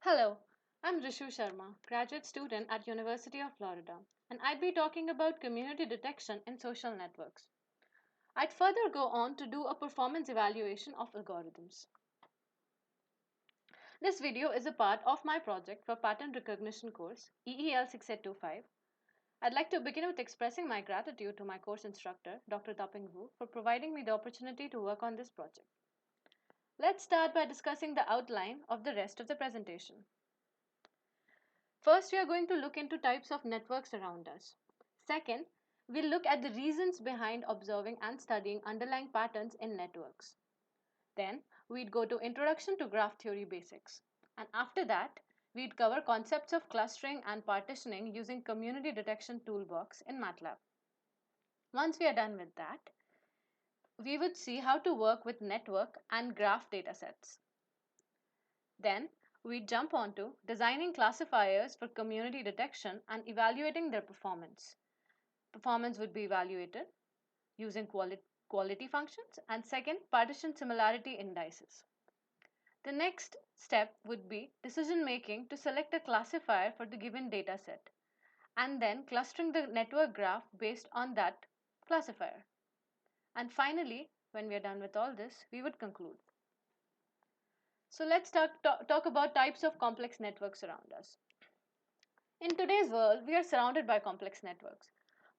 Hello, I'm Rishu Sharma, graduate student at University of Florida, and I'd be talking about community detection in social networks. I'd further go on to do a performance evaluation of algorithms. This video is a part of my project for pattern recognition course EEL 6825. I'd like to begin with expressing my gratitude to my course instructor, Dr. Taping Wu, for providing me the opportunity to work on this project. Let's start by discussing the outline of the rest of the presentation. First, we are going to look into types of networks around us. Second, we'll look at the reasons behind observing and studying underlying patterns in networks. Then, we'd go to Introduction to Graph Theory Basics. And after that, we'd cover concepts of clustering and partitioning using Community Detection Toolbox in MATLAB. Once we are done with that, we would see how to work with network and graph datasets. Then, we jump onto designing classifiers for community detection and evaluating their performance. Performance would be evaluated using quality functions, and second, partition similarity indices. The next step would be decision making to select a classifier for the given data set, and then clustering the network graph based on that classifier. And finally, when we are done with all this, we would conclude. So let's talk about types of complex networks around us. In today's world, we are surrounded by complex networks.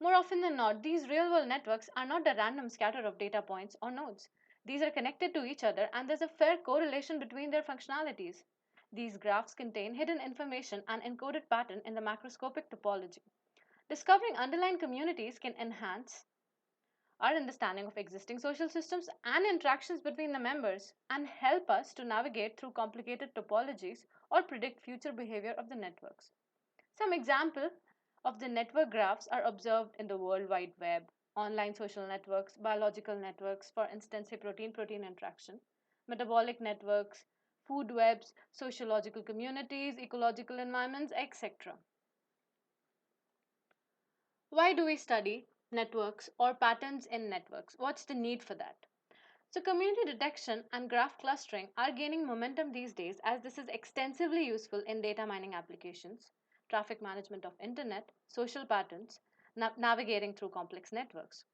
More often than not, these real world networks are not a random scatter of data points or nodes. These are connected to each other, and there's a fair correlation between their functionalities. These graphs contain hidden information and encoded pattern in the macroscopic topology. Discovering underlying communities can enhance our understanding of existing social systems and interactions between the members and help us to navigate through complicated topologies or predict future behavior of the networks. Some examples of the network graphs are observed in the World Wide Web, online social networks, biological networks, for instance, a protein-protein interaction, metabolic networks, food webs, sociological communities, ecological environments, etc. Why do we study networks or patterns in networks? What's the need for that? So, community detection and graph clustering are gaining momentum these days as this is extensively useful in data mining applications, traffic management of internet, social patterns, navigating through complex networks.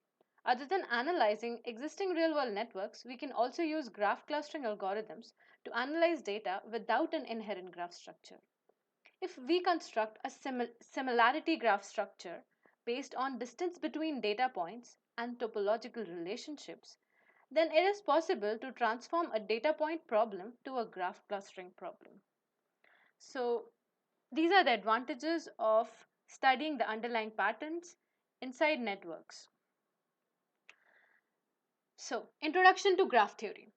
Other than analyzing existing real world networks, we can also use graph clustering algorithms to analyze data without an inherent graph structure. If we construct a similarity graph structure based on distance between data points and topological relationships, then it is possible to transform a data point problem to a graph clustering problem. So, these are the advantages of studying the underlying patterns inside networks. So, introduction to graph theory.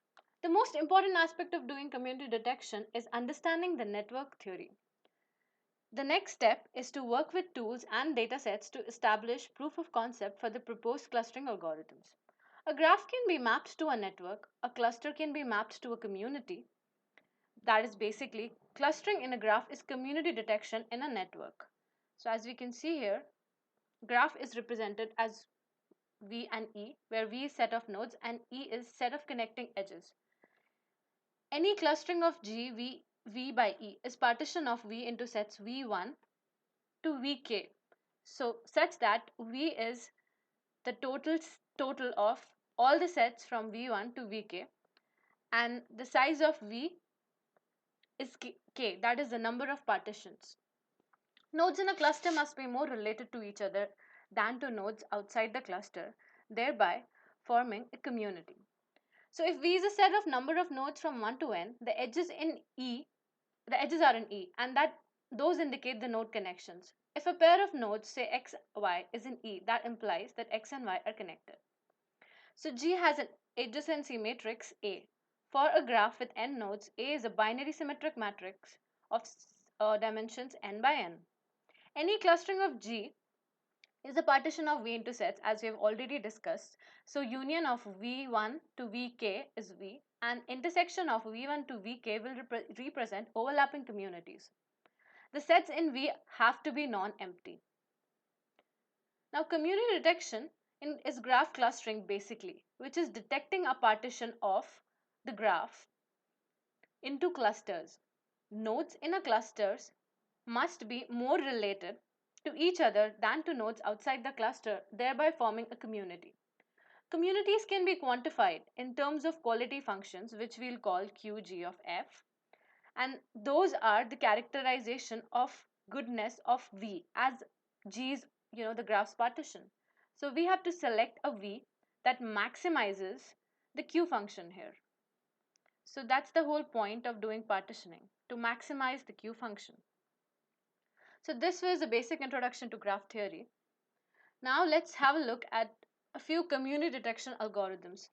The most important aspect of doing community detection is understanding the network theory. The next step is to work with tools and datasets to establish proof of concept for the proposed clustering algorithms. A graph can be mapped to a network, a cluster can be mapped to a community. That is basically clustering in a graph is community detection in a network. So as we can see here, graph is represented as V and E, where V is set of nodes and E is set of connecting edges. Any clustering of G, V by E is partition of V into sets V1 to Vk. So such that V is the total of all the sets from V1 to Vk, and the size of V is k, that is the number of partitions. Nodes in a cluster must be more related to each other than to nodes outside the cluster, thereby forming a community. So if V is a set of number of nodes from 1 to n, the edges are in E, and that those indicate the node connections. If a pair of nodes, say x, y, is in E, that implies that x and y are connected. So G has an adjacency matrix A. For a graph with n nodes, A is a binary symmetric matrix of dimensions n by n. Any clustering of G is a partition of V into sets, as we have already discussed. So union of V1 to Vk is V, and intersection of V1 to Vk will represent overlapping communities. The sets in V have to be non-empty. Now, community detection is graph clustering basically, which is detecting a partition of the graph into clusters. Nodes in a cluster must be more related to each other than to nodes outside the cluster, thereby forming a community. Communities can be quantified in terms of quality functions, which we'll call QG of F, and those are the characterization of goodness of V as G is, the graph's partition. So we have to select a V that maximizes the Q function here. So that's the whole point of doing partitioning, to maximize the Q function. So this was a basic introduction to graph theory. Now let's have a look at a few community detection algorithms.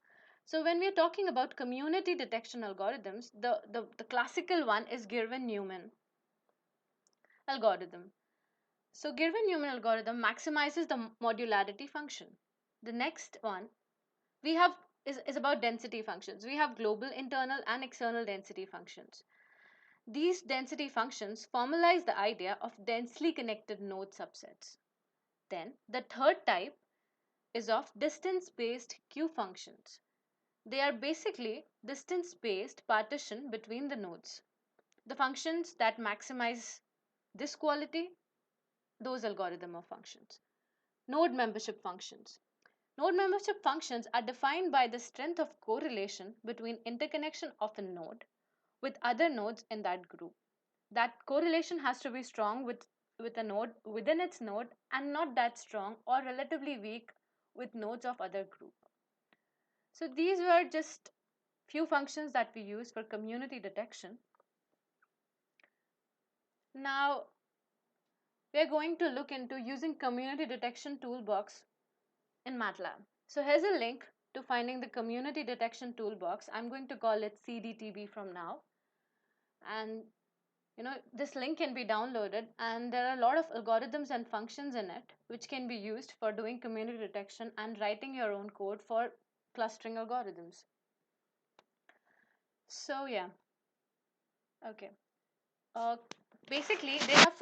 So when we're talking about community detection algorithms, the classical one is Girvan-Newman algorithm. So Girvan-Newman algorithm maximizes the modularity function. The next one we have is about density functions. We have global internal and external density functions. These density functions formalize the idea of densely connected node subsets. Then the third type is of distance-based Q functions. They are basically distance-based partition between the nodes. The functions that maximize this quality, those algorithm of functions. Node membership functions. Node membership functions are defined by the strength of correlation between interconnection of a node with other nodes in that group. That correlation has to be strong with a node within its node and not that strong or relatively weak with nodes of other group. So these were just few functions that we use for community detection. Now we're going to look into using community detection toolbox in MATLAB. So here's a link to finding the community detection toolbox. I'm going to call it CDTB from now. And this link can be downloaded, and there are a lot of algorithms and functions in it which can be used for doing community detection and writing your own code for clustering algorithms. So yeah, okay. Uh, Basically, they have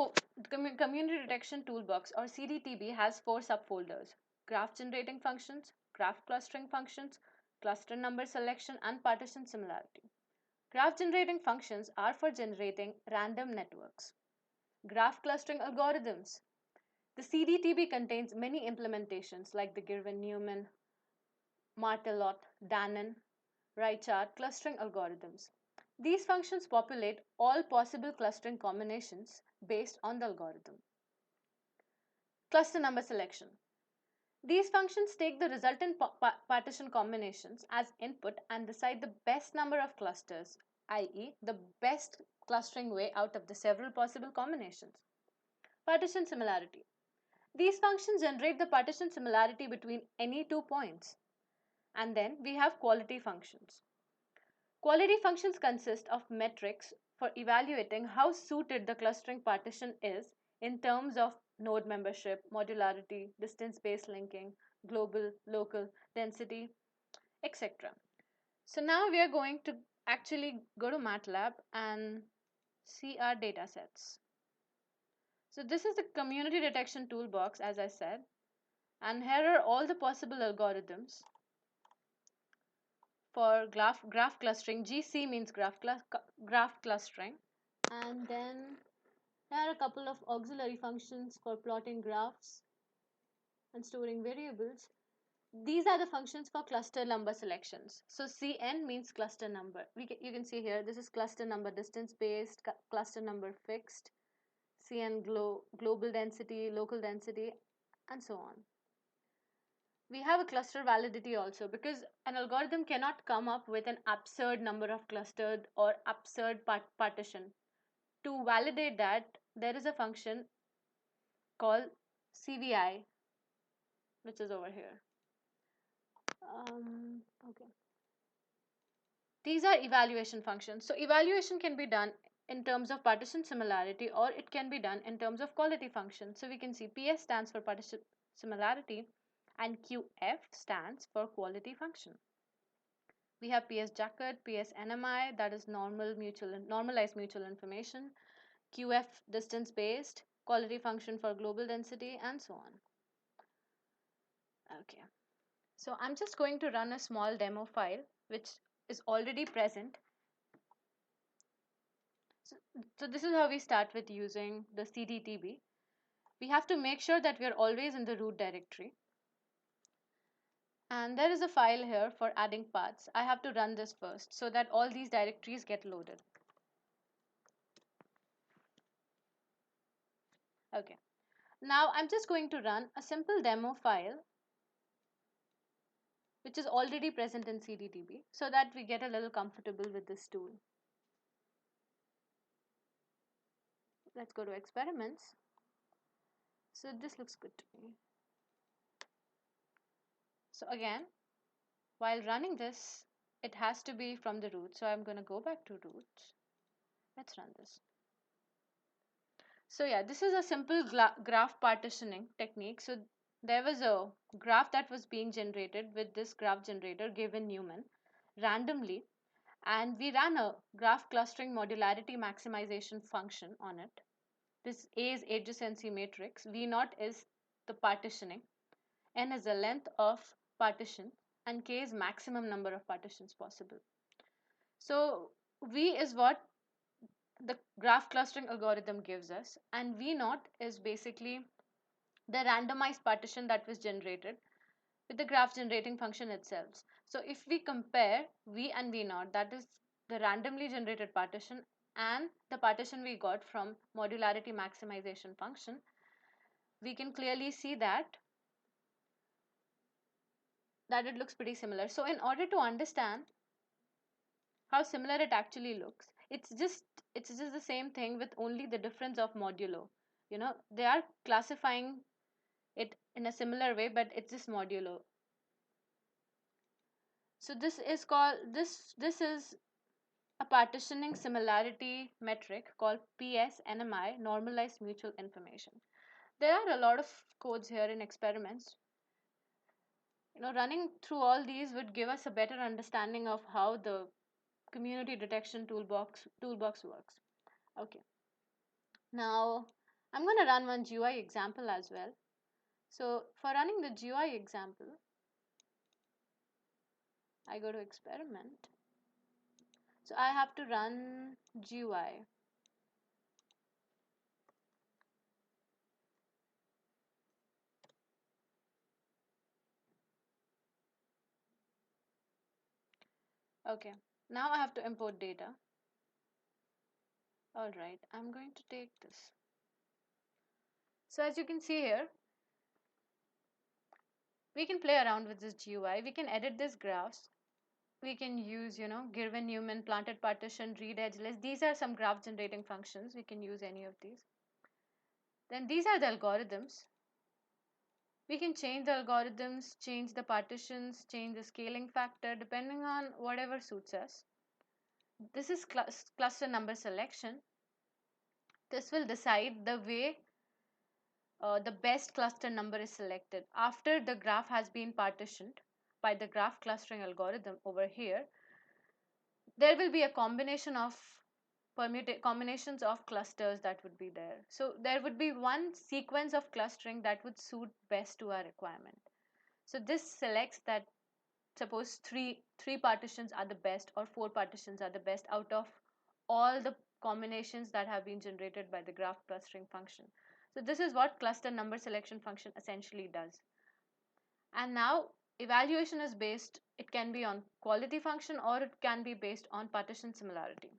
community detection toolbox or CDTB has 4 subfolders: graph generating functions, graph clustering functions, cluster number selection, and partition similarity. Graph generating functions are for generating random networks. Graph clustering algorithms. The CDTB contains many implementations like the Girvan-Newman, Martelot, Danon, Reichart clustering algorithms. These functions populate all possible clustering combinations based on the algorithm. Cluster number selection. These functions take the resultant partition combinations as input and decide the best number of clusters, i.e., the best clustering way out of the several possible combinations. Partition similarity. These functions generate the partition similarity between any 2 points. And then we have quality functions. Quality functions consist of metrics for evaluating how suited the clustering partition is in terms of node membership, modularity, distance-based linking, global, local, density, etc. So now we are going to actually go to MATLAB and see our data sets. So this is the community detection toolbox, as I said, and here are all the possible algorithms for graph clustering. GC means graph clustering, and then there are a couple of auxiliary functions for plotting graphs and storing variables. These are the functions for cluster number selections. So CN means cluster number. You can see here, this is cluster number distance based, cluster number fixed, CN global density, local density, and so on. We have a cluster validity also, because an algorithm cannot come up with an absurd number of clustered or absurd partition. To validate that, there is a function called CVI, which is over here. Okay. These are evaluation functions. So evaluation can be done in terms of partition similarity, or it can be done in terms of quality function. So we can see PS stands for partition similarity and QF stands for quality function. We have PS Jacket, PS NMI, that is normalized mutual information, QF distance based, quality function for global density, and so on. Okay, so I'm just going to run a small demo file which is already present. So this is how we start with using the cdtb. We have to make sure that we are always in the root directory. And there is a file here for adding paths. I have to run this first so that all these directories get loaded. Okay. Now I'm just going to run a simple demo file which is already present in cdtb so that we get a little comfortable with this tool. Let's go to experiments. So this looks good to me. So again, while running this, it has to be from the root. So I'm going to go back to root. Let's run this. So yeah, this is a simple graph partitioning technique. So there was a graph that was being generated with this graph generator given Newman randomly, and we ran a graph clustering modularity maximization function on it. This A is adjacency matrix, V naught is the partitioning, N is the length of partition, and K is maximum number of partitions possible. So V is what the graph clustering algorithm gives us, and V naught is basically the randomized partition that was generated with the graph generating function itself. So if we compare V and V naught, that is the randomly generated partition and the partition we got from modularity maximization function, we can clearly see that it looks pretty similar. So in order to understand how similar it actually looks, it's just the same thing with only the difference of modulo. They are classifying it in a similar way, but it's just modulo. So this is a partitioning similarity metric called PSNMI, normalized mutual information. There are a lot of codes here in experiments. Running through all these would give us a better understanding of how the community detection toolbox works. Okay. Now I'm going to run one GUI example as well. So for running the GUI example, I go to experiment. So I have to run GUI. Okay. Now I have to import data. All right, I'm going to take this. So as you can see here, we can play around with this GUI. We can edit this graphs. We can use, given Newman, planted partition, read edge list. These are some graph generating functions. We can use any of these. Then these are the algorithms. We can change the algorithms, change the partitions, change the scaling factor depending on whatever suits us. This is cluster number selection. This will decide the way the best cluster number is selected. After the graph has been partitioned by the graph clustering algorithm over here, there will be a combination of combinations of clusters that would be there. So there would be one sequence of clustering that would suit best to our requirement. So this selects that, suppose three partitions are the best or four partitions are the best out of all the combinations that have been generated by the graph clustering function. So this is what cluster number selection function essentially does. And now evaluation is based, it can be on quality function or it can be based on partition similarity.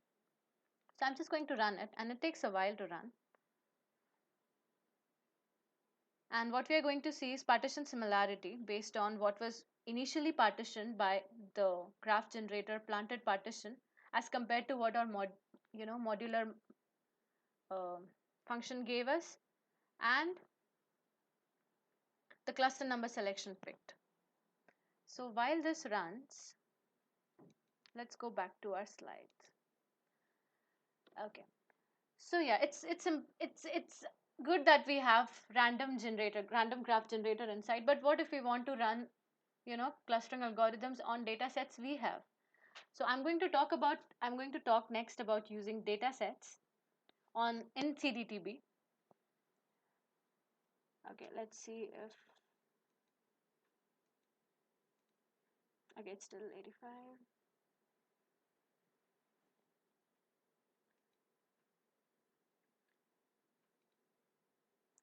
So I'm just going to run it, and it takes a while to run. And what we are going to see is partition similarity based on what was initially partitioned by the graph generator planted partition as compared to what our modular uh, function gave us, and the cluster number selection picked. So while this runs, let's go back to our slides. Okay. So yeah, it's good that we have random graph generator inside. But what if we want to run, clustering algorithms on data sets we have? So I'm going to talk next about using data sets in CDTB. Okay, let's see if okay, it's still 85.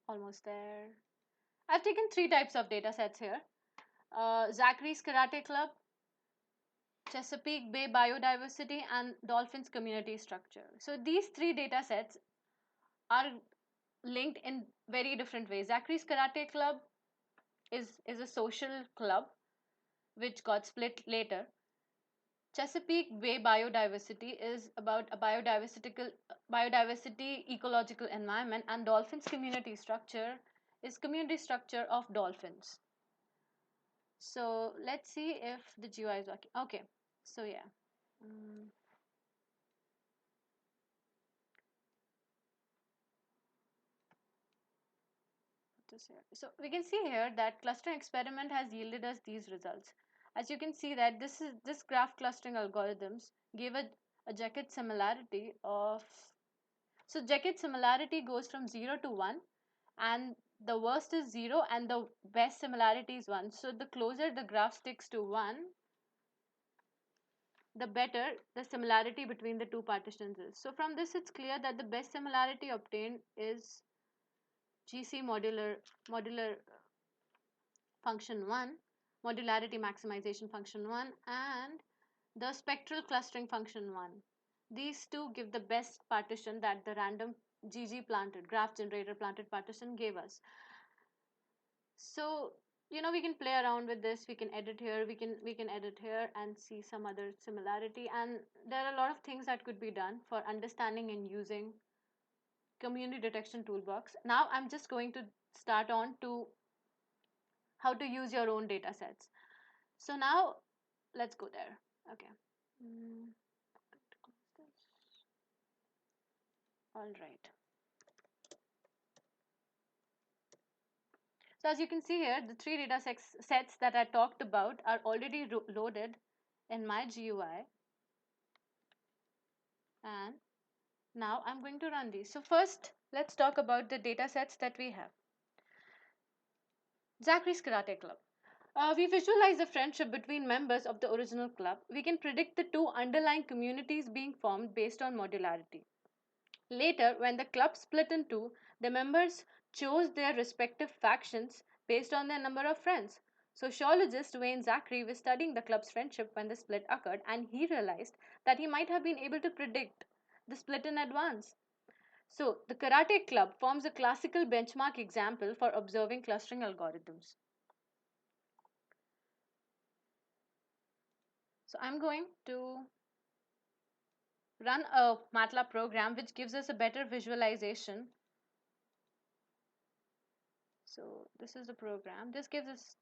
Almost there. I've taken three types of data sets here. Zachary's Karate Club, Chesapeake Bay Biodiversity, and Dolphins Community Structure. So these three data sets are linked in very different ways. Zachary's Karate Club is a social club which got split later. Chesapeake Bay Biodiversity is about a biodiversity ecological environment, and Dolphins Community Structure is community structure of dolphins. So let's see if the GUI is working. Okay, so yeah. Mm, so we can see here that clustering experiment has yielded us these results. As you can see that this graph clustering algorithms gave a jacket similarity of, so jacket similarity goes from 0 to 1, and the worst is 0 and the best similarity is 1. So the closer the graph sticks to 1, the better the similarity between the two partitions is. So from this it's clear that the best similarity obtained is GC modular function 1, modularity maximization function 1, and the spectral clustering function 1. These two give the best partition that the random GG planted, graph generator planted partition gave us. So, we can play around with this. We can edit here, we can edit here and see some other similarity. And there are a lot of things that could be done for understanding and using community detection toolbox. Now I'm just going to start on to how to use your own data sets. So now let's go there. Okay. Mm, all right. So as you can see here, the three data sets that I talked about are already loaded in my GUI. And now I'm going to run these. So first, let's talk about the data sets that we have. Zachary's Karate Club. We visualize the friendship between members of the original club. We can predict the two underlying communities being formed based on modularity. Later, when the club split in two, the members chose their respective factions based on their number of friends. Sociologist Wayne Zachary was studying the club's friendship when the split occurred, and he realized that he might have been able to predict the split in advance. So, the Karate Club forms a classical benchmark example for observing clustering algorithms. So, I'm going to run a MATLAB program which gives us a better visualization. So, this is the program. This gives us,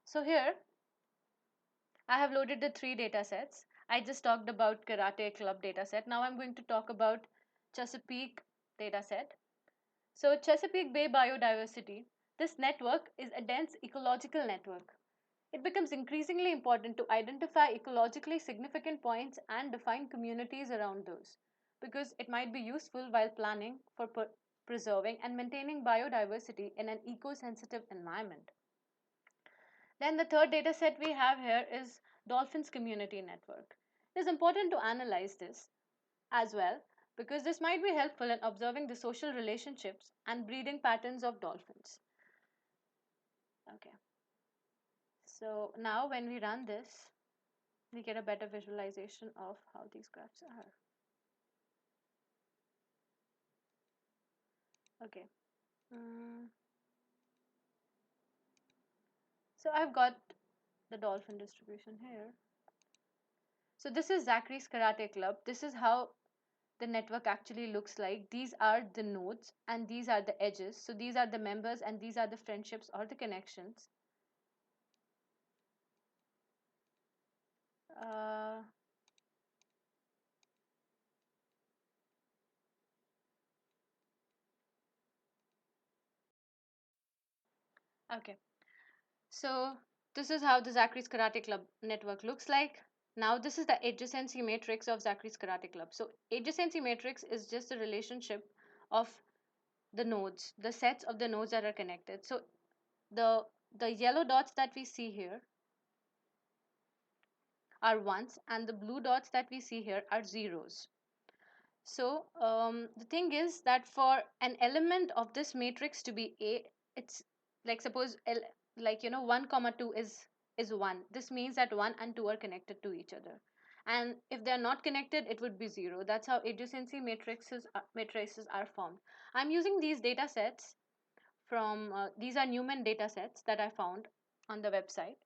so here I have loaded the three data sets. I just talked about Karate Club data set. Now I'm going to talk about Chesapeake data set. So Chesapeake Bay Biodiversity, this network is a dense ecological network. It becomes increasingly important to identify ecologically significant points and define communities around those, because it might be useful while planning for preserving and maintaining biodiversity in an eco-sensitive environment. Then the third data set we have here is Dolphins Community Network. It is important to analyze this as well, because this might be helpful in observing the social relationships and breeding patterns of dolphins. Okay. So now when we run this, we get a better visualization of how these graphs are. Okay. So I've got the dolphin distribution here. So this is Zachary's Karate Club. This is how the network actually looks like. These are the nodes and these are the edges. So these are the members and these are the friendships or the connections. Uh, okay. So this is how the Zachary's Karate Club network looks like. Now this is the adjacency matrix of Zachary's Karate Club. So adjacency matrix is just the relationship of the nodes, the sets of the nodes that are connected. So the yellow dots that we see here are ones and the blue dots that we see here are zeros. So the thing is that for an element of this matrix to be A, it's like suppose like 1 comma 2 is 1. This means that 1 and 2 are connected to each other. And if they're not connected, it would be 0. That's how adjacency matrices are formed. I'm using these data sets from these are Newman data sets that I found on the website,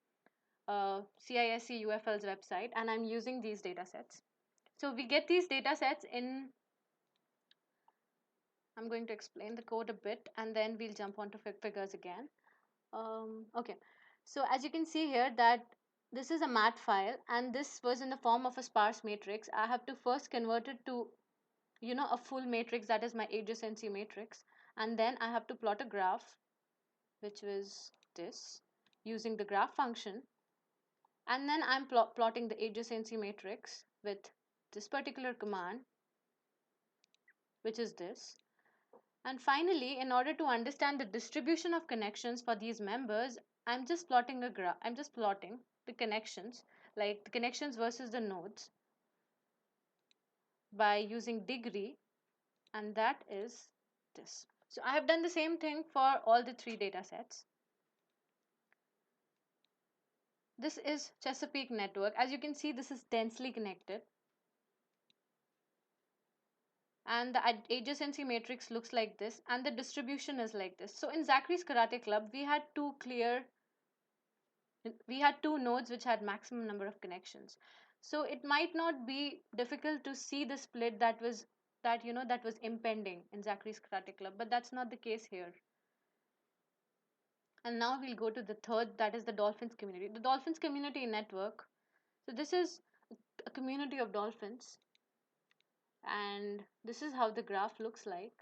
CISC UFL's website, and I'm using these data sets. So we get these data sets in, I'm going to explain the code a bit and then we'll jump onto figures again. Okay, so as you can see here that this is a mat file and this was in the form of a sparse matrix. I have to first convert it to a full matrix, that is my adjacency matrix, and then I have to plot a graph, which was this, using the graph function, and then I'm plotting the adjacency matrix with this particular command, which is this. And finally, in order to understand the distribution of connections for these members, I'm just plotting a graph. I'm just plotting the connections, like the connections versus the nodes, by using degree, and that is this. So I have done the same thing for all the three data sets. This is Chesapeake network. As you can see, this is densely connected. And the adjacency matrix looks like this, and the distribution is like this. So in Zachary's Karate Club, we had two nodes which had maximum number of connections. So it might not be difficult to see the split that was impending in Zachary's Karate Club, but that's not the case here. And now we'll go to the third, that is the dolphins community. The dolphins community network. So this is a community of dolphins, and this is how the graph looks like.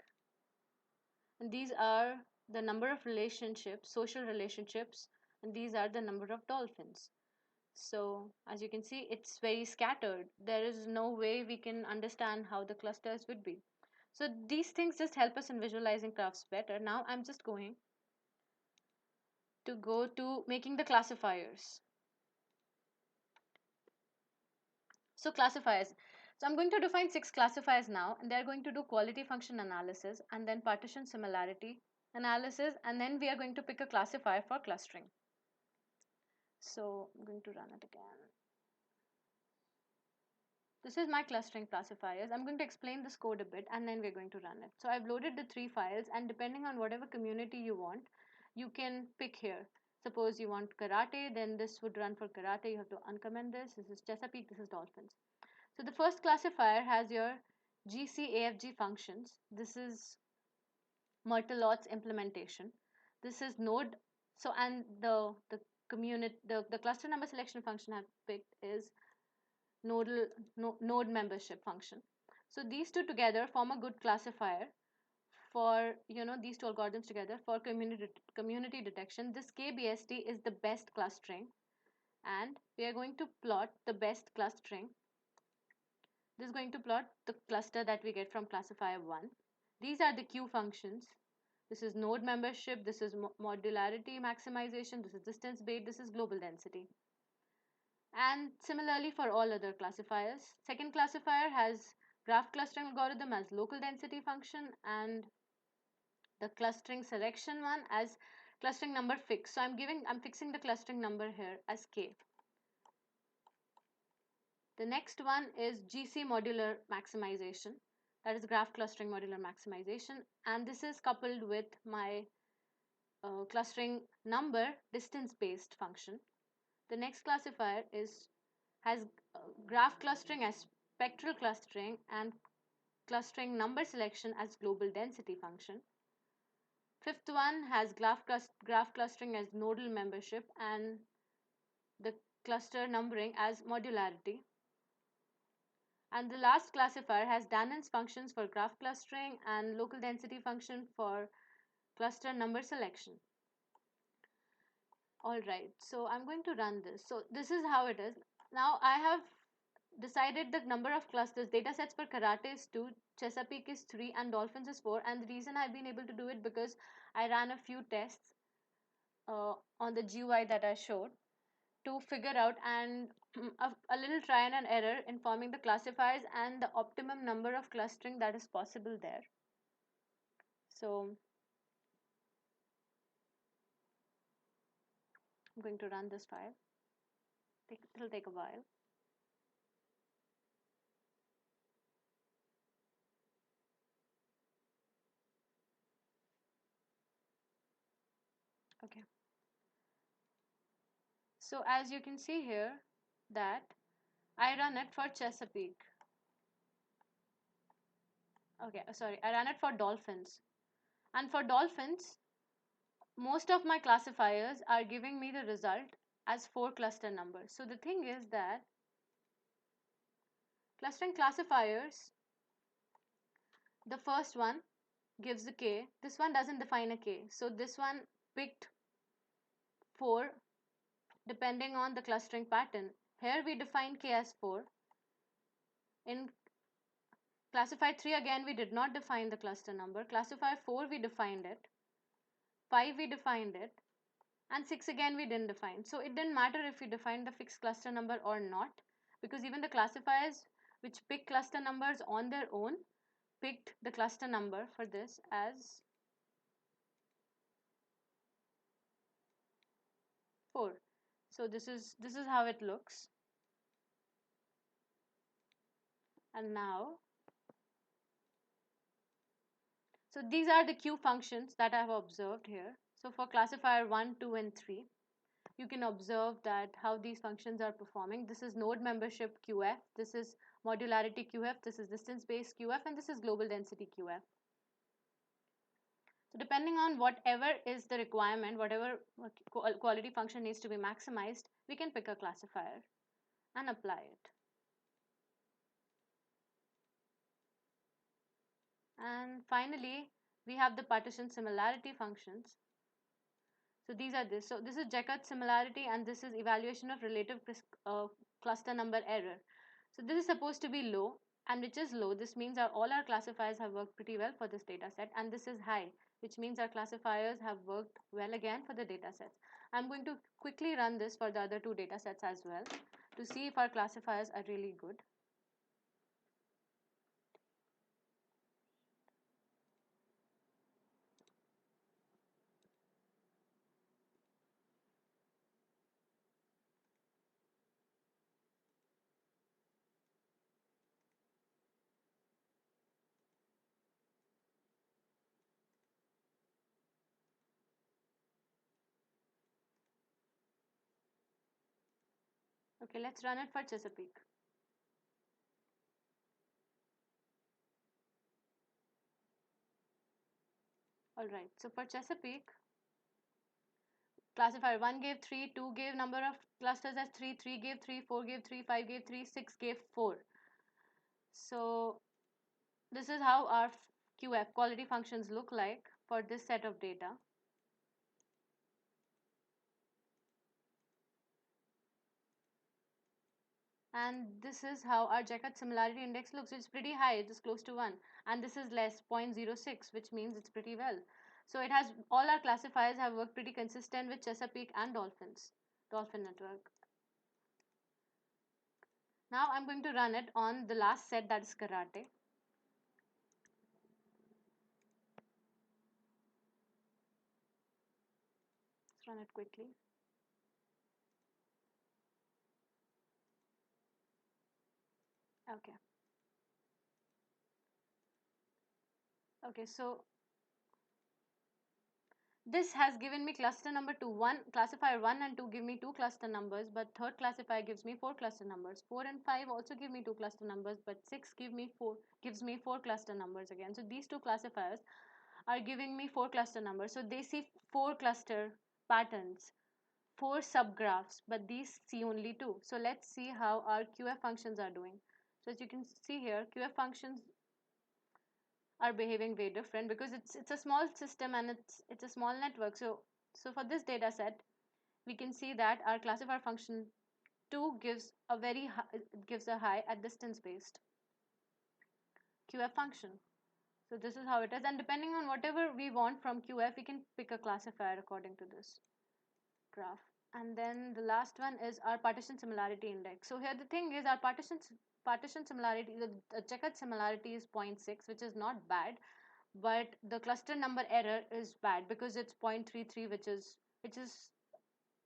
And these are the number of relationships, social relationships, and these are the number of dolphins. So as you can see, it's very scattered. There is no way we can understand how the clusters would be. So these things just help us in visualizing graphs better. Now I'm just going to go to making the classifiers. So classifiers. So I'm going to define 6 classifiers now, and they're going to do quality function analysis and then partition similarity analysis, and then we are going to pick a classifier for clustering. So I'm going to run it again. This is my clustering classifiers. I'm going to explain this code a bit and then we're going to run it. So I've loaded the 3 files, and depending on whatever community you want, you can pick here. Suppose you want karate, then this would run for karate. You have to uncomment this. This is Chesapeake, this is dolphins. So the first classifier has your GCAFG functions. This is Murtalot's implementation. This is node. So and the cluster number selection function I've picked is node membership function. So these two together form a good classifier for these two algorithms together for community detection. This KBST is the best clustering, and we are going to plot the best clustering. This is going to plot the cluster that we get from classifier 1. These are the Q functions. This is node membership, this is modularity maximization, this is distance based, this is global density. And similarly for all other classifiers. Second classifier has graph clustering algorithm as local density function, and the clustering selection one as clustering number fixed. So I'm fixing the clustering number here as k. The next one is GC modular maximization, that is graph clustering modular maximization, and this is coupled with my clustering number distance based function. The next classifier has graph clustering as spectral clustering and clustering number selection as global density function. Fifth one has graph clustering as nodal membership and the cluster numbering as modularity. And the last classifier has Dannon's functions for graph clustering and local density function for cluster number selection. All right, so I'm going to run this. So this is how it is. Now I have decided the number of clusters. Data sets for karate is 2, Chesapeake is 3, and dolphins is 4. And the reason I've been able to do it because I ran a few tests on the GUI that I showed. to figure out and a little trial and error in forming the classifiers and the optimum number of clustering that is possible there. So I'm going to run this file. It'll take a while. Okay. So as you can see here that I run it for Chesapeake. Okay, sorry, I ran it for dolphins. And for dolphins, most of my classifiers are giving me the result as 4 cluster numbers. So the thing is that clustering classifiers, the first one gives a k. This one doesn't define a k. So this one picked 4 depending on the clustering pattern. Here we define k as 4. In classifier 3 again we did not define the cluster number. Classifier 4 we defined it. 5 we defined it. And 6 again we didn't define. So it didn't matter if we defined the fixed cluster number or not, because even the classifiers which pick cluster numbers on their own picked the cluster number for this as 4. So this is how it looks. And now, so these are the Q functions that I have observed here. So for classifier 1, 2 and 3, you can observe that how these functions are performing. This is node membership QF, this is modularity QF, this is distance based QF, and this is global density QF. So depending on whatever is the requirement, whatever quality function needs to be maximized, we can pick a classifier and apply it. And finally, we have the partition similarity functions. So these are this. So this is Jacob's similarity and this is evaluation of relative cluster number error. So this is supposed to be low, and which is low. This means all our classifiers have worked pretty well for this data set, and this is high, which means our classifiers have worked well again for the data sets. I'm going to quickly run this for the other 2 data sets as well to see if our classifiers are really good. Okay, let's run it for Chesapeake. Alright, so for Chesapeake, classifier 1 gave 3, 2 gave number of clusters as 3, 3 gave 3, 4 gave 3, 5 gave 3, 6 gave 4. So this is how our QF quality functions look like for this set of data. And this is how our Jacob similarity index looks. It's pretty high, it is close to 1. And this is less, 0.06, which means it's pretty well. So it has, all our classifiers have worked pretty consistent with Chesapeake and Dolphin network. Now I'm going to run it on the last set, that is Karate. Let's run it quickly. Okay. Okay, so this has given me cluster number 2. Classifier 1 and 2 give me 2 cluster numbers, but third classifier gives me 4 cluster numbers. 4 and 5 also give me 2 cluster numbers, but 6 gives me 4 cluster numbers again. So these 2 classifiers are giving me 4 cluster numbers. So they see 4 cluster patterns, 4 subgraphs, but these see only 2. So let's see how our QF functions are doing. So as you can see here, QF functions are behaving very different because it's a small system and it's a small network. So for this data set, we can see that our classifier function 2 gives a high at distance based QF function. So this is how it is, and depending on whatever we want from QF, we can pick a classifier according to this graph. And then the last one is our partition similarity index. So here the thing is our partition similarity, the checkered similarity is zero point 0.6, which is not bad, but the cluster number error is bad because it's 0.33, which is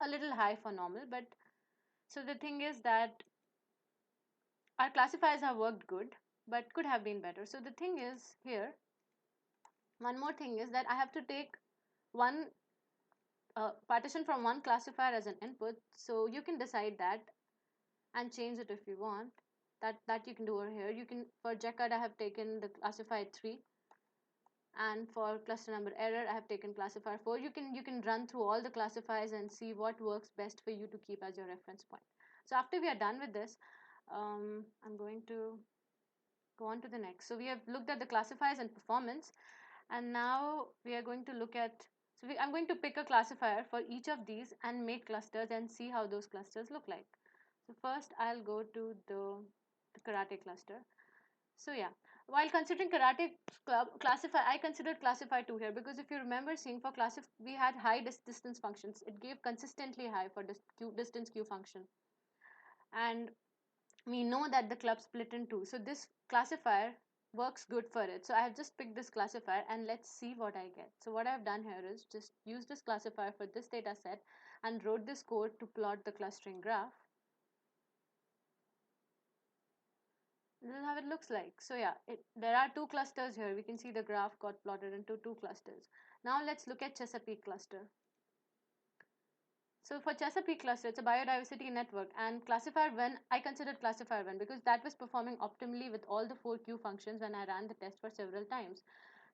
a little high for normal. But so the thing is that our classifiers have worked good, but could have been better. So the thing is here, one more thing is that I have to take one partition from one classifier as an input. So you can decide that and change it if you want. That you can do over here. You can, for checkered I have taken the classifier 3, and for cluster number error I have taken classifier 4. You can run through all the classifiers and see what works best for you to keep as your reference point. So after we are done with this, I'm going to go on to the next. So we have looked at the classifiers and performance, and now we are going to look at, I'm going to pick a classifier for each of these and make clusters and see how those clusters look like. So first I'll go to the karate cluster. So yeah, while considering karate classify, I considered classify 2 here because if you remember seeing for we had high distance functions. It gave consistently high for distance q function, and we know that the club split in two. So this classifier works good for it. So I have just picked this classifier and let's see what I get. So what I've done here is just use this classifier for this data set and wrote this code to plot the clustering graph. This is how it looks like. So yeah, there are two clusters here. We can see the graph got plotted into two clusters. Now let's look at Chesapeake cluster. So for Chesapeake cluster, it's a biodiversity network, and classifier 1, I considered classifier 1 because that was performing optimally with all the 4 Q functions when I ran the test for several times.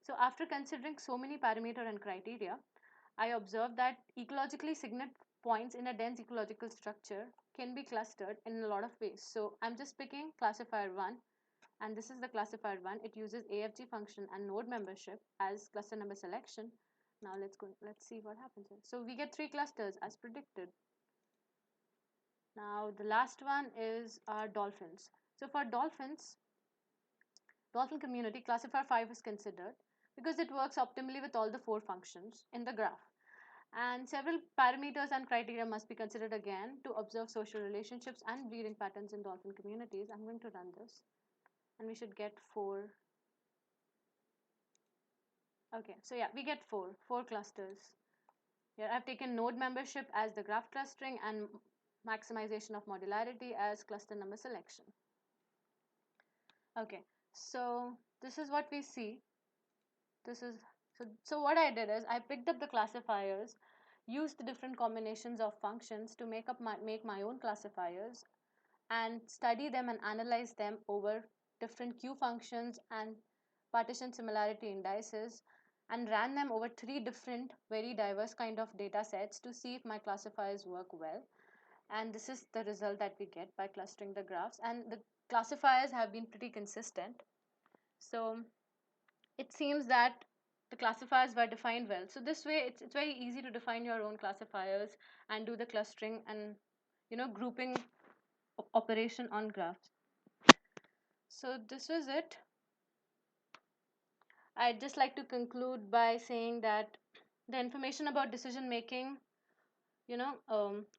So after considering so many parameter and criteria, I observed that ecologically significant points in a dense ecological structure can be clustered in a lot of ways. So I'm just picking classifier 1, and this is the classifier 1. It uses AFG function and node membership as cluster number selection. Now let's see what happens here. So we get 3 clusters as predicted. Now the last one is our dolphins. So for dolphin community, classifier 5 is considered because it works optimally with all the 4 functions in the graph. And several parameters and criteria must be considered again to observe social relationships and breeding patterns in dolphin communities. I'm going to run this, and we should get 4. Okay, so yeah, we get 4 clusters. Here I've taken node membership as the graph clustering and maximization of modularity as cluster number selection. Okay, so this is what we see. This is so what I did is I picked up the classifiers, used the different combinations of functions to make my own classifiers, and study them and analyze them over different Q functions and partition similarity indices, and ran them over 3 different very diverse kind of data sets to see if my classifiers work well. And this is the result that we get by clustering the graphs, and the classifiers have been pretty consistent. So it seems that the classifiers were defined well. So this way it's very easy to define your own classifiers and do the clustering and grouping operation on graphs. So this was it. I'd just like to conclude by saying that the information about decision making,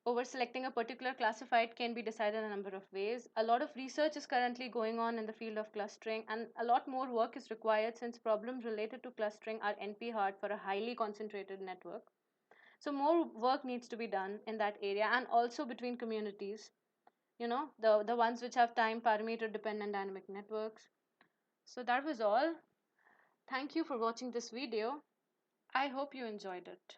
over selecting a particular classified can be decided in a number of ways. A lot of research is currently going on in the field of clustering, and a lot more work is required since problems related to clustering are NP hard for a highly concentrated network. So more work needs to be done in that area, and also between communities, the ones which have time parameter dependent dynamic networks. So that was all. Thank you for watching this video. I hope you enjoyed it.